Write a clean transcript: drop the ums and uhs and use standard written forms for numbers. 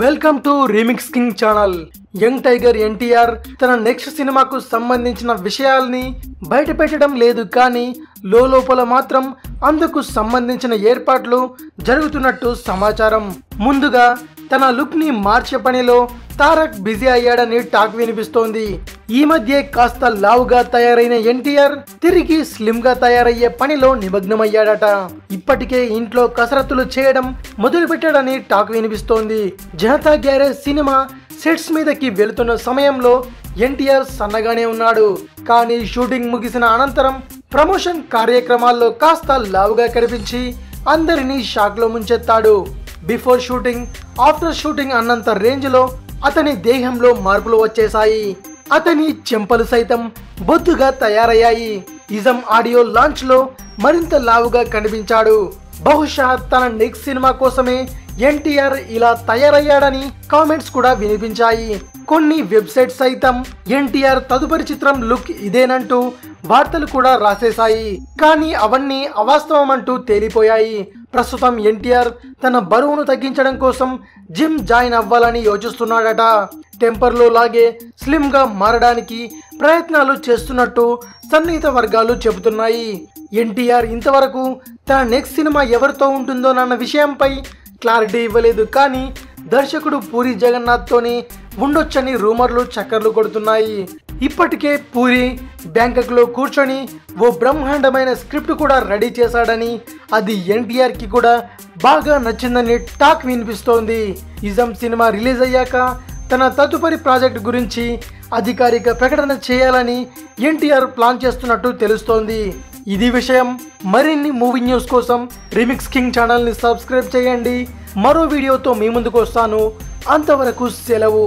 Welcome to remix king channel. Young tiger NTR తన next సినిమాకు సంబంధించిన విషయాల్ని బయట పెట్టడం లేదు, కానీ లోపల మాత్రం అందుకు సంబంధించిన ఏర్పాట్లు జరుగుతున్నట్టు సమాచారం. ముందుగా తన లుక్ ని మార్చే పనిలో తారక్ బిజీ అయ్యాడని టాక్ వినిపిస్తోంది. ఈ మధ్య కాస్త లావుగా తయారైన ఎన్టీఆర్ తిరిగి స్లిమ్ గా తయారయ్యే పనిలో నిమగ్నమయ్యాడట. ఇప్పటికే ఇంట్లో కసరత్తులు చేయడం మొదలు పెట్టాడని టాక్ వినిపిస్తోంది. జనతా గ్యారేజ్ సినిమా సెట్స్ మీదకి వెళుతున్న సమయంలో ఎన్టీఆర్ సన్నగానే ఉన్నాడు, కానీ షూటింగ్ ముగిసిన అనంతరం ప్రమోషన్ కార్యక్రమాల్లో కాస్త లావుగా కనిపించి అందరినీ షాక్ లో ముంచెత్తాడు. బిఫోర్ షూటింగ్, ఆఫ్టర్ షూటింగ్ అన్నంత రేంజ్ లో అతని దేహంలో మార్పులు వచ్చేశాయి. అతని చెంపలు సైతం బొద్దుగా తయారయ్యాయి. ఇజం ఆడియో లాంచ్ లో మరింత లావుగా కనిపించాడు. బహుశా తన నెక్స్ట్ సినిమా కోసమే ఎన్టీఆర్ ఇలా తయారయ్యాడని కామెంట్స్ కూడా వినిపించాయి. కొన్ని వెబ్సైట్స్ సైతం ఎన్టీఆర్ తదుపరి చిత్రం లుక్ ఇదేనంటూ వార్తలు కూడా రాసేశాయి, కానీ అవన్నీ అవాస్తవం అంటూ తేలిపోయాయి. ప్రస్తుతం ఎన్టీఆర్ తన బరువును తగ్గించడం కోసం జిమ్ జాయిన్ అవ్వాలని యోచిస్తున్నాడట. టెంపర్ లో లాగే స్లిమ్ గా మారడానికి ప్రయత్నాలు చేస్తున్నట్టు సన్నిహిత వర్గాలు చెబుతున్నాయి. ఎన్టీఆర్ ఇంతవరకు తన నెక్స్ట్ సినిమా ఎవరితో ఉంటుందోనన్న విషయంపై క్లారిటీ ఇవ్వలేదు, కానీ దర్శకుడు పూరి జగన్నాథ్ తోనే ఉండొచ్చని రూమర్లు చక్కర్లు కొడుతున్నాయి. ఇప్పటికే పూరి బ్యాంకాక్ లో కూర్చొని ఓ బ్రహ్మాండమైన స్క్రిప్ట్ కూడా రెడీ చేశాడని, అది ఎన్టీఆర్ కి కూడా బాగా నచ్చిందని టాక్ వినిపిస్తోంది. ఇజం సినిమా రిలీజ్ అయ్యాక తన తదుపరి ప్రాజెక్ట్ గురించి అధికారిక ప్రకటన చేయాలని ఎన్టీఆర్ ప్లాన్ చేస్తున్నట్టు తెలుస్తోంది. ఇది విషయం. మరిన్ని మూవీ న్యూస్ కోసం రీమిక్స్ కింగ్ ఛానల్ ని సబ్స్క్రైబ్ చేయండి. మరో వీడియోతో మీ ముందుకు వస్తాను. అంతవరకు సెలవు.